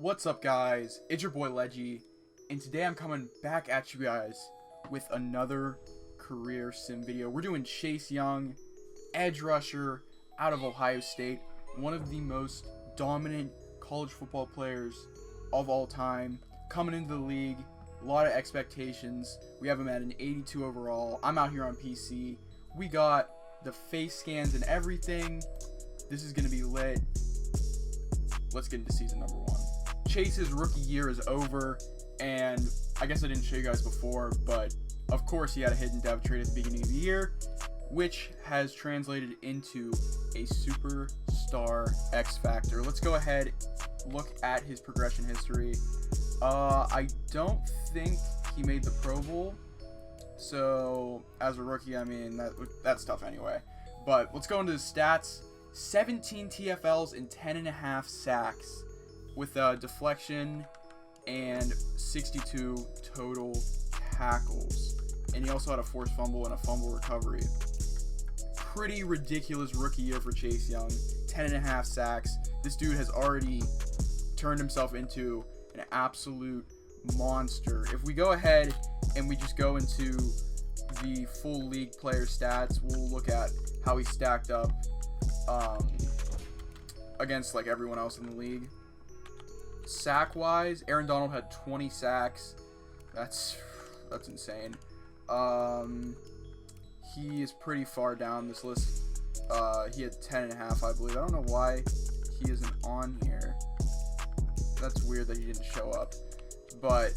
What's up, guys? It's your boy Leggy, and today I'm coming back at you guys with another career sim video. We're doing Chase Young, edge rusher out of Ohio State, one of the most dominant college football players of all time, coming into the league. A lot of expectations. We have him at an 82 overall. I'm out here on PC. We got the face scans and everything. This is going to be lit. Let's get into season number 1. Chase's rookie year is over, and I guess I didn't show you guys before, but of course he had a hidden dev trade at the beginning of the year, which has translated into a superstar X Factor. Let's go ahead, look at his progression history. I don't think he made the Pro Bowl, so as a rookie, I mean, that's tough anyway. But let's go into his stats. 17 TFLs and 10.5 sacks with a deflection and 62 total tackles. And he also had a forced fumble and a fumble recovery. Pretty ridiculous rookie year for Chase Young. 10.5 sacks. This dude has already turned himself into an absolute monster. If we go ahead and we just go into the full league player stats, we'll look at how he stacked up against like everyone else in the league. Sack wise, Aaron Donald had 20 sacks. That's insane. He is pretty far down this list. He had 10.5, I believe. I don't know why he isn't on here. That's weird that he didn't show up. But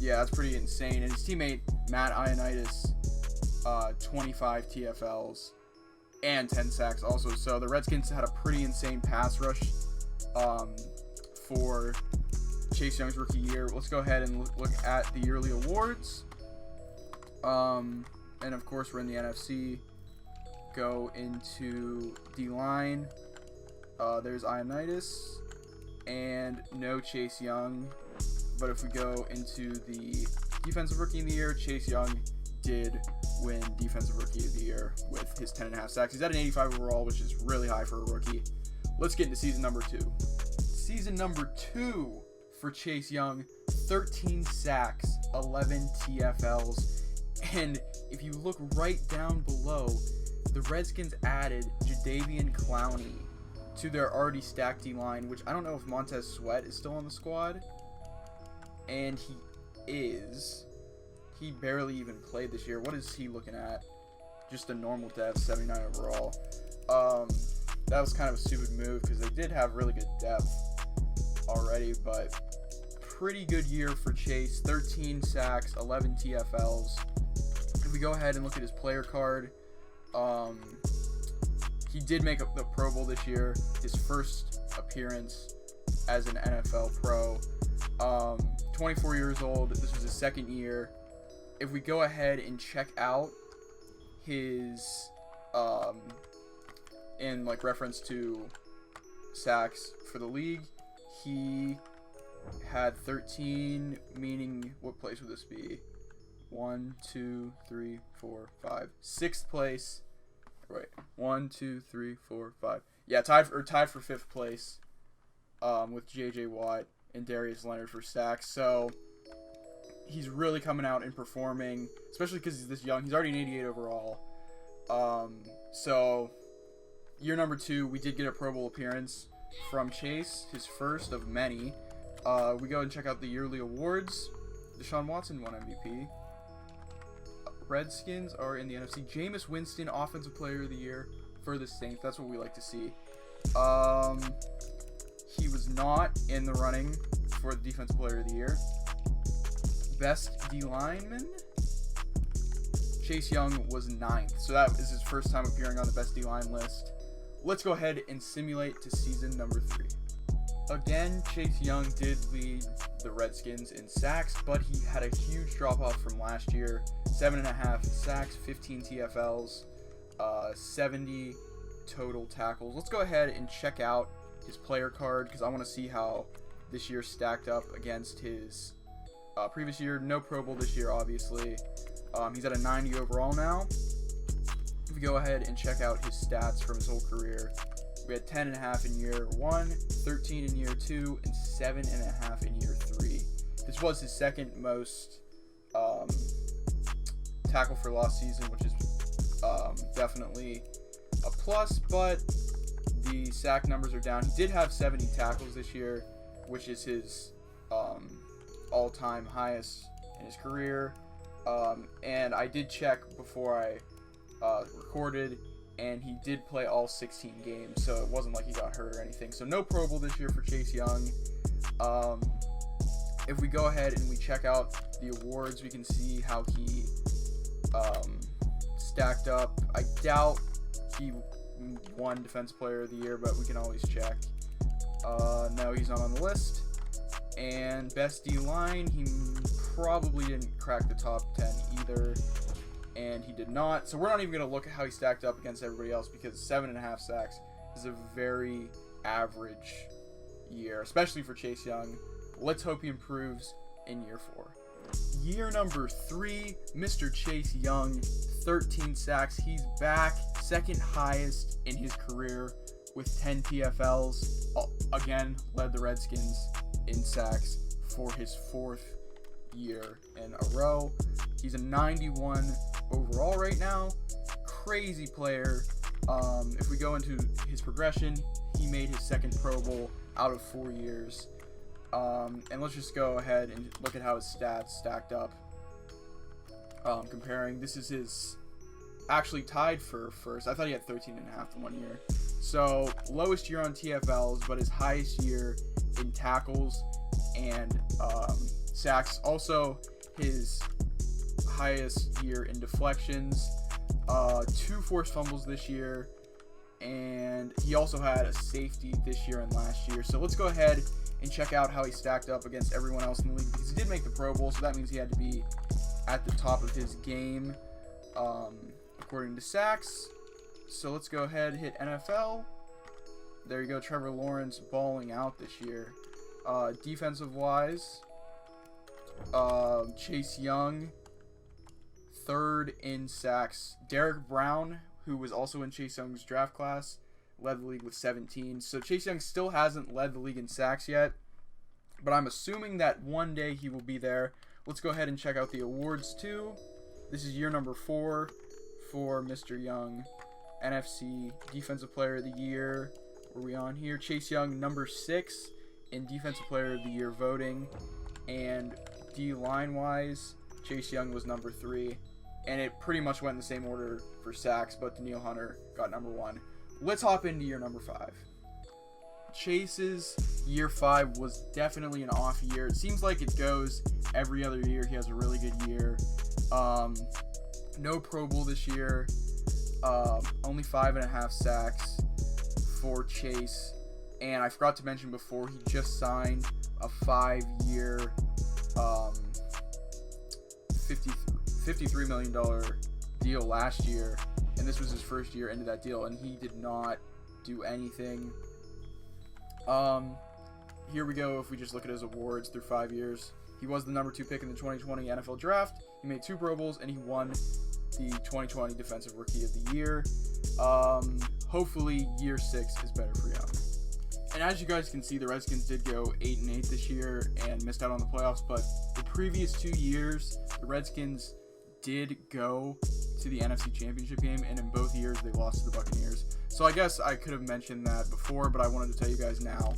yeah, that's pretty insane. And his teammate Matt Ioannidis, 25 TFLs and 10 sacks also. So the Redskins had a pretty insane pass rush for Chase Young's rookie year. Let's go ahead and look at the yearly awards. And of course we're in the NFC. Go into D-line. There's Ioannidis and no Chase Young. But if we go into the defensive rookie of the year, Chase Young did win defensive rookie of the year with his 10.5 sacks. He's at an 85 overall, which is really high for a rookie. Let's get into season number 2. Season number 2 for Chase Young, 13 sacks, 11 TFLs. And if you look right down below, the Redskins added Jadeveon Clowney to their already stacked D-line, which I don't know if Montez Sweat is still on the squad. And he is. He barely even played this year. What is he looking at? Just a normal dev, 79 overall. That was kind of a stupid move because they did have really good depth already, but pretty good year for Chase. 13 sacks, 11 TFLs. If we go ahead and look at his player card, he did make the Pro Bowl this year, his first appearance as an NFL pro. 24 years old. This was his second year. If we go ahead and check out his in like reference to sacks for the league, he had 13, meaning what place would this be? 1, 2, 3, 4, 5, 6th place. Wait, 1, 2, 3, 4, 5. Yeah, tied for 5th place with J.J. Watt and Darius Leonard for sacks. So he's really coming out and performing, especially because he's this young. He's already an 88 overall. So year number 2, we did get a Pro Bowl appearance from Chase, his first of many. We go and check out the yearly awards. Deshaun Watson won MVP. Redskins are in the NFC. Jameis Winston, Offensive Player of the Year for the Saints. That's what we like to see. He was not in the running for the Defensive Player of the Year. Best D lineman, Chase Young was 9th. So that is his first time appearing on the best D line list. Let's go ahead and simulate to season number 3. Again, Chase Young did lead the Redskins in sacks, but he had a huge drop off from last year. 7.5 sacks, 15 TFLs, 70 total tackles. Let's go ahead and check out his player card because I want to see how this year stacked up against his previous year. No Pro Bowl this year, obviously. He's at a 90 overall now. If we go ahead and check out his stats from his whole career, We had 10.5 in year 1, 13 in year 2, and 7.5 in year 3. This was his second most tackle for loss season, which is definitely a plus, but the sack numbers are down. He did have 70 tackles this year, which is his all-time highest in his career. And I did check before I recorded, and he did play all 16 games, so it wasn't like he got hurt or anything. So no Pro Bowl this year for Chase Young. If we go ahead and we check out the awards, we can see how he stacked up. I doubt he won Defensive Player of the Year, but we can always check. No, he's not on the list. And best D-line, he probably didn't crack the top 10 either, and he did not. So we're not even going to look at how he stacked up against everybody else, because 7.5 sacks is a very average year, especially for Chase Young. Let's hope he improves in year 4. Year number 3, Mr. Chase Young, 13 sacks. He's back, second highest in his career with 10 TFLs. Again, led the Redskins in sacks for his 4th year in a row. He's a 91 overall right now. Crazy player. If we go into his progression, he made his second Pro Bowl out of 4 years. And let's just go ahead and look at how his stats stacked up. Comparing, this is his actually tied for first. I thought he had 13.5 in 1 year. So lowest year on TFLs, but his highest year in tackles and sacks. Also his highest year in deflections. 2 forced fumbles this year, and he also had a safety this year and last year. So let's go ahead and check out how he stacked up against everyone else in the league, because he did make the Pro Bowl, so that means he had to be at the top of his game according to sacks. So let's go ahead and hit NFL. There you go, Trevor Lawrence balling out this year. Defensive wise, Chase Young, 3rd in sacks. Derek Brown, who was also in Chase Young's draft class, led the league with 17. So Chase Young still hasn't led the league in sacks yet, but I'm assuming that one day he will be there. Let's go ahead and check out the awards too. This is year number 4 for Mr. Young. NFC Defensive Player of the Year. Were we on here? Chase Young, number 6 in Defensive Player of the Year voting. And D-line wise, Chase Young was number 3. And it pretty much went in the same order for sacks, but Danielle Hunter got number 1. Let's hop into year number 5. Chase's year 5 was definitely an off year. It seems like it goes every other year. He has a really good year. No Pro Bowl this year. Only 5.5 sacks for Chase. And I forgot to mention before, he just signed a 5-year, $53 million deal last year. And this was his first year into that deal, and he did not do anything. Here we go. If we just look at his awards through 5 years, he was the number 2 pick in the 2020 NFL Draft. He made 2 Pro Bowls, and he won the 2020 Defensive Rookie of the Year. Hopefully, year 6 is better for Young. And as you guys can see, the Redskins did go 8-8 this year and missed out on the playoffs. But the previous 2 years, the Redskins did go to the NFC Championship game, and in both years they lost to the Buccaneers. So I guess I could have mentioned that before, but I wanted to tell you guys now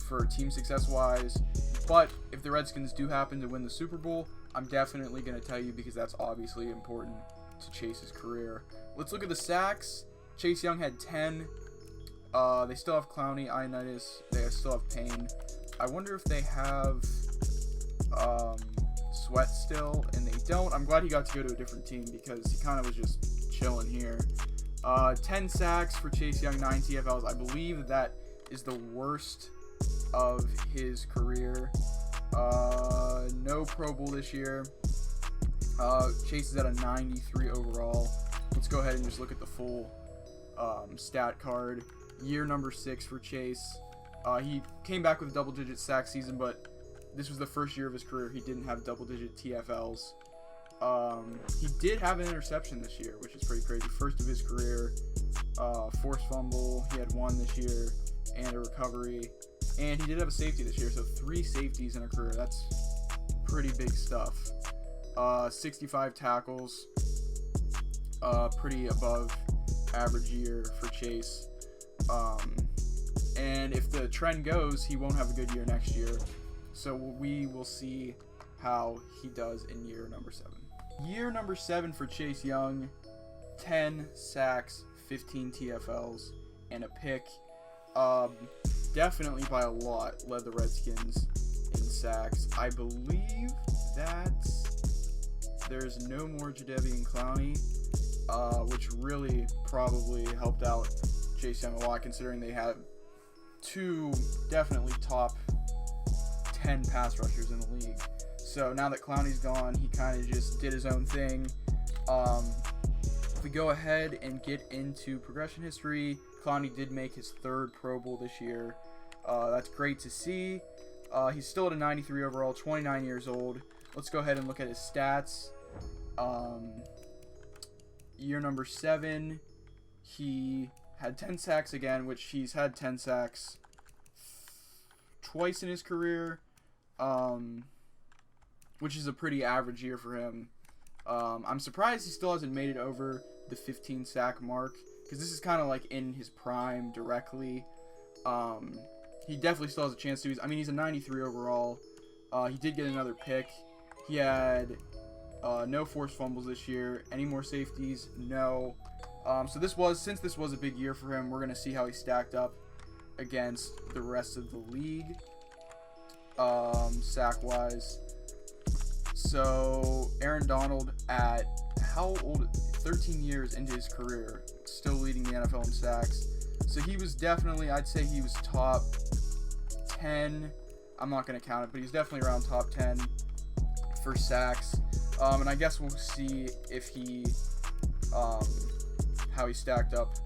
for team success wise. But if the Redskins do happen to win the Super Bowl, I'm definitely going to tell you, because that's obviously important to Chase's career. Let's look at the sacks. Chase Young had 10. They still have Clowney, Ioannidis. They still have Payne. I wonder if they have Sweat still, and they don't. I'm glad he got to go to a different team, because he kind of was just chilling here. 10 sacks for Chase Young, 9 TFLs. I believe that is the worst of his career. No Pro Bowl this year. Chase is at a 93 overall. Let's go ahead and just look at the full stat card. Year number 6 for Chase. He came back with a double-digit sack season, but this was the first year of his career he didn't have double-digit TFLs. He did have an interception this year, which is pretty crazy. First of his career. Forced fumble, he had 1 this year, and a recovery. And he did have a safety this year, so 3 safeties in a career. That's pretty big stuff. 65 tackles, pretty above average year for Chase. And if the trend goes, he won't have a good year next year. So we will see how he does in year number 7. Year number 7 for Chase Young, 10 sacks, 15 TFLs, and a pick. Definitely by a lot led the Redskins in sacks. I believe that there's no more Jadeveon Clowney, which really probably helped out Chase Young a lot, considering they had 2 definitely top 10 pass rushers in the league. So now that Clowney's gone, he kind of just did his own thing. If we go ahead and get into progression history, Clowney did make his 3rd Pro Bowl this year. That's great to see. He's still at a 93 overall, 29 years old. Let's go ahead and look at his stats. Year number 7, he had 10 sacks again, which he's had 10 sacks twice in his career, which is a pretty average year for him. I'm surprised he still hasn't made it over the 15 sack mark, because this is kind of like in his prime directly. He definitely still has a chance to. He's a 93 overall. He did get another pick. He had no forced fumbles this year. Any more safeties? No. So since this was a big year for him, we're going to see how he stacked up against the rest of the league, sack-wise. So Aaron Donald, at how old? 13 years into his career, still leading the NFL in sacks. So he was definitely, I'd say he was top 10. I'm not going to count it, but he's definitely around top 10 for sacks. And I guess we'll see if he, how he stacked up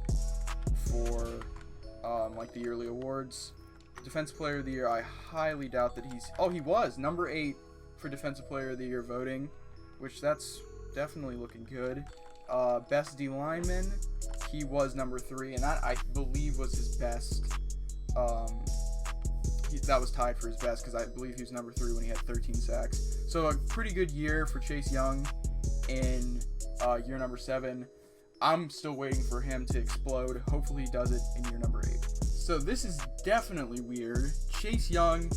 for like the yearly awards. Defensive Player of the Year, I highly doubt that he was number 8 for Defensive Player of the Year voting, which that's definitely looking good. Best D lineman, he was number 3, and that I believe was his best. That was tied for his best, because I believe he was number 3 when he had 13 sacks. So a pretty good year for Chase Young in year number 7. I'm still waiting for him to explode. Hopefully he does it in year number 8. So this is definitely weird. Chase Young,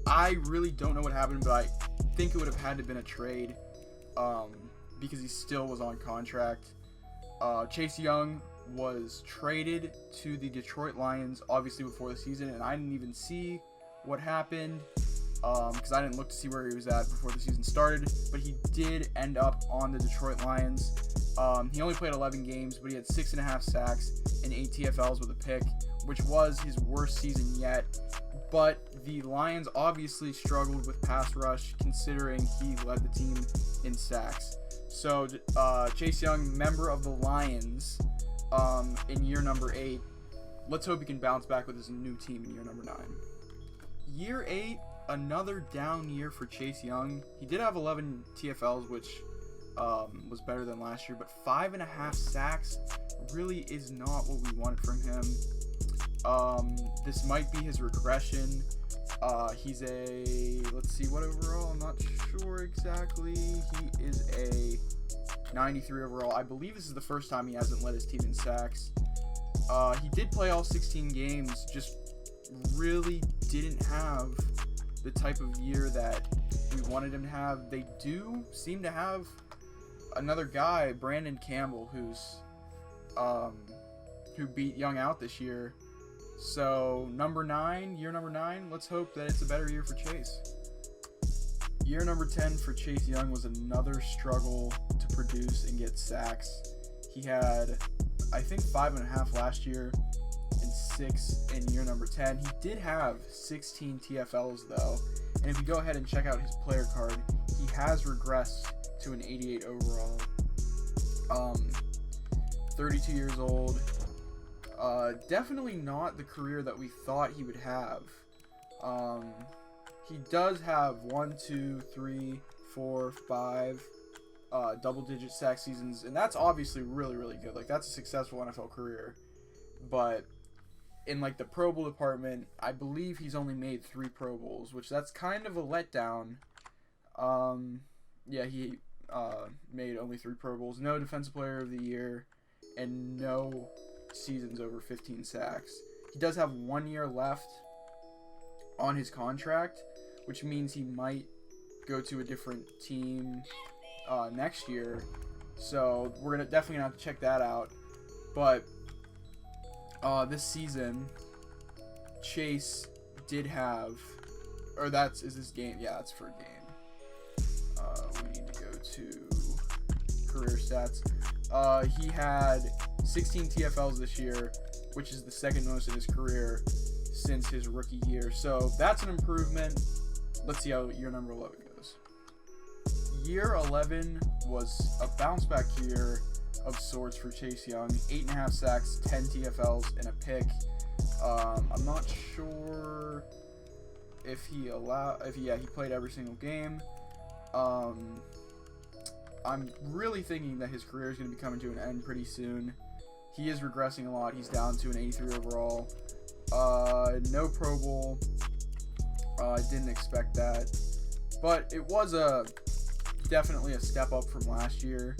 I really don't know what happened, but I think it would have had to have been a trade, because he still was on contract. Chase Young was traded to the Detroit Lions, obviously before the season, and I didn't even see what happened, because I didn't look to see where he was at before the season started, but he did end up on the Detroit Lions. He only played 11 games, but he had 6.5 sacks and 8 TFLs with a pick, which was his worst season yet. But the Lions obviously struggled with pass rush, considering he led the team in sacks. So Chase Young, member of the Lions, in year number 8. Let's hope he can bounce back with his new team in year number 9. Year 8, another down year for Chase Young. He did have 11 TFLs, which was better than last year, but 5.5 sacks really is not what we wanted from him. This might be his regression. He's a, let's see what overall, I'm not sure exactly. He is a 93 overall. I believe this is the first time he hasn't led his team in sacks. He did play all 16 games, just really didn't have the type of year that we wanted him to have. They do seem to have another guy, Brandon Campbell, who beat Young out this year. So year number 9, let's hope that it's a better year for Chase. Year number 10 for Chase Young was another struggle to produce and get sacks. He had, I think, 5.5 last year and 6 in year number 10. He did have 16 TFLs though, and if you go ahead and check out his player card, he has regressed to an 88 overall. 32 years old. Definitely not the career that we thought he would have. He does have 1, 2, 3, 4, 5 double-digit sack seasons, and that's obviously really, really good. Like, that's a successful NFL career. but in like the Pro Bowl department, I believe he's only made 3 Pro Bowls, which that's kind of a letdown. Yeah, he made only 3 Pro Bowls, no Defensive Player of the Year, and no seasons over 15 sacks. He does have 1 year left on his contract, which means he might go to a different team next year. So we're definitely gonna have to check that out. But this season, Chase did have, or is this game? Yeah, it's for a game. We need to go to career stats. He had 16 TFLs this year, which is the second most in his career since his rookie year. So that's an improvement. Let's see how year number 11 goes. Year 11 was a bounce back year of sorts for Chase Young. 8.5 sacks, 10 TFLs, and a pick. I'm not sure if he played every single game. I'm really thinking that his career is going to be coming to an end pretty soon. He is regressing a lot. He's down to an 83 overall. No Pro Bowl. I didn't expect that, but it was definitely a step up from last year.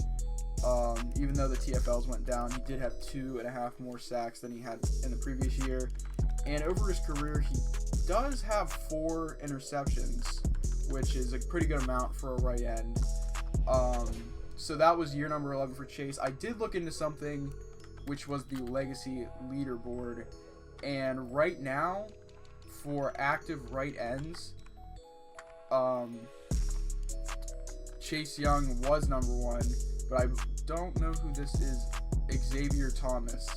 Even though the TFLs went down, he did have 2.5 more sacks than he had in the previous year. And over his career, he does have 4 interceptions, which is a pretty good amount for a right end. So that was year number 11 for Chase. I did look into something, which was the legacy leaderboard. And right now, for active right ends, Chase Young was number 1, but I don't know who this is. Xavier Thomas,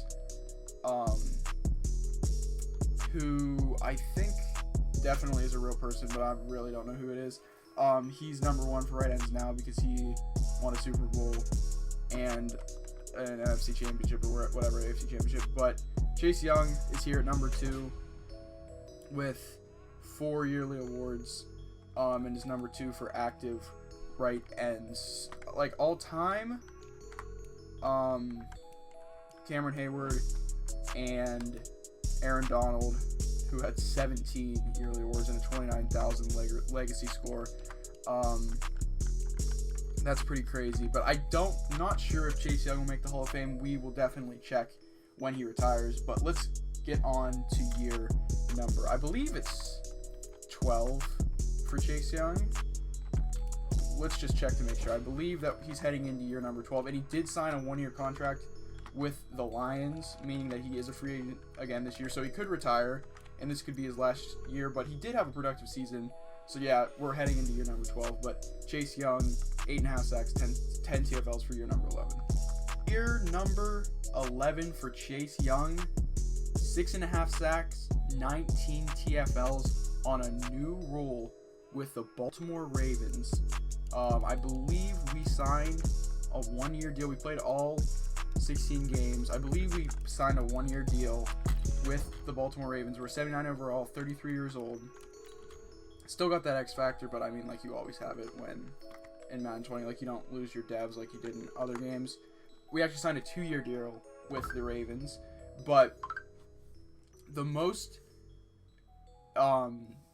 who I think definitely is a real person, but I really don't know who it is. He's number 1 for right ends now because he won a Super Bowl and an NFC Championship or whatever AFC Championship. But Chase Young is here at number 2 with 4 yearly awards, and is number 2 for active right ends. Like all time, Cameron Hayward and Aaron Donald, who had 17 yearly awards and a 29,000 legacy score. That's pretty crazy, but not sure if Chase Young will make the Hall of Fame. We will definitely check when he retires, but let's get on to year number. I believe it's 12 for Chase Young. Let's just check to make sure. I believe that he's heading into year number 12, and he did sign a 1-year contract with the Lions, meaning that he is a free agent again this year, so he could retire, and this could be his last year, but he did have a productive season. So yeah, we're heading into year number 12, but Chase Young, 8.5 sacks, 10 TFLs for year number 11. Year number 11 for Chase Young, 6.5 sacks, 19 TFLs on a new role with the Baltimore Ravens. I believe we signed a 1-year deal. We played all 16 games. I believe we signed a 1-year deal with the Baltimore Ravens. We're 79 overall, 33 years old. Still got that X factor, but I mean, like you always have it when in Madden 20, like you don't lose your devs like you did in other games. We actually signed a 2-year deal with the Ravens, but the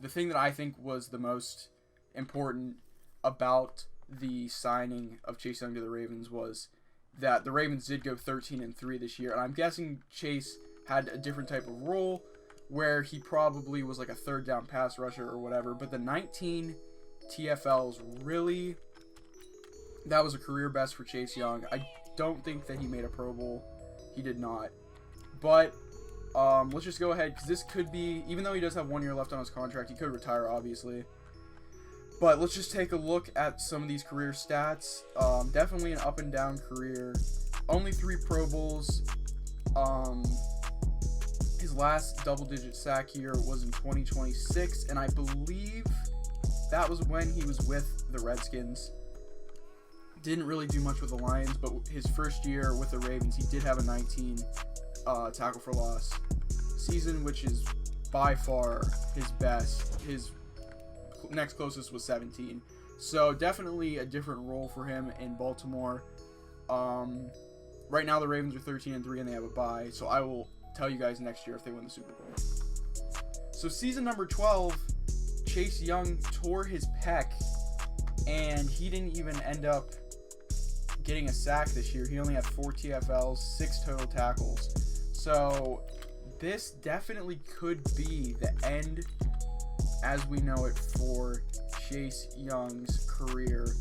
thing that I think was the most important about the signing of Chase Young to the Ravens was that the Ravens did go 13-3 this year, and I'm guessing Chase had a different type of role where he probably was like a third down pass rusher or whatever, but the 19 TFLs really, that was a career best for Chase Young. I don't think that he made a Pro Bowl. He did not. But let's just go ahead, because this could be, even though he does have 1 year left on his contract, he could retire, obviously. But let's just take a look at some of these career stats. Definitely an up and down career. Only 3 Pro Bowls. His last double-digit sack year was in 2026, and I believe that was when he was with the Redskins. Didn't really do much with the Lions, but his first year with the Ravens, he did have a 19 tackle for loss season, which is by far his best. His next closest was 17. So definitely a different role for him in Baltimore. Right now the Ravens are 13-3 and they have a bye, so I will tell you guys next year if they win the Super Bowl. So season number 12, Chase Young tore his pec, and he didn't even end up getting a sack this year. He only had 4 TFLs, 6 total tackles. So this definitely could be the end as we know it for Chase Young's career.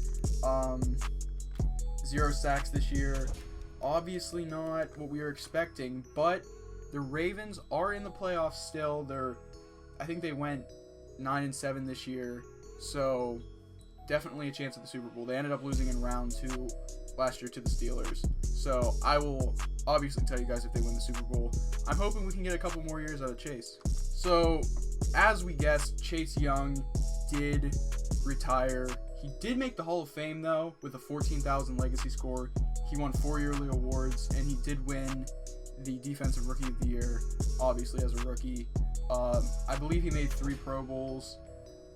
0 sacks this year. Obviously not what we were expecting, but the Ravens are in the playoffs still. I think they went 9-7 this year, so definitely a chance at the Super Bowl. They ended up losing in round 2 last year to the Steelers. So I will obviously tell you guys if they win the Super Bowl. I'm hoping we can get a couple more years out of Chase. So as we guessed, Chase Young did retire. He did make the Hall of Fame though with a 14,000 legacy score. He won 4 yearly awards, and he did win the Defensive Rookie of the Year, obviously as a rookie. I believe he made 3 Pro Bowls.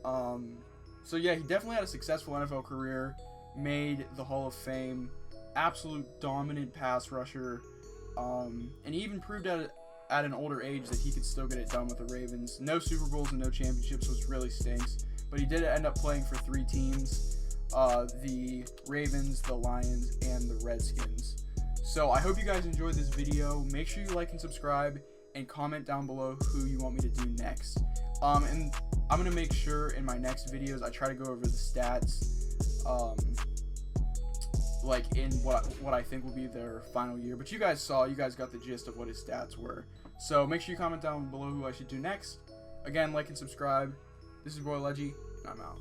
So yeah, he definitely had a successful NFL career, made the Hall of Fame, absolute dominant pass rusher, and he even proved at an older age that he could still get it done with the Ravens. No Super Bowls and no championships, which really stinks, but he did end up playing for 3 teams, the Ravens, the Lions, and the Redskins. So I hope you guys enjoyed this video. Make sure you like and subscribe, and comment down below who you want me to do next. And I'm going to make sure in my next videos I try to go over the stats, like in what I think will be their final year. But you guys got the gist of what his stats were. So make sure you comment down below who I should do next. Again, like and subscribe. This is Boy Leggy, and I'm out.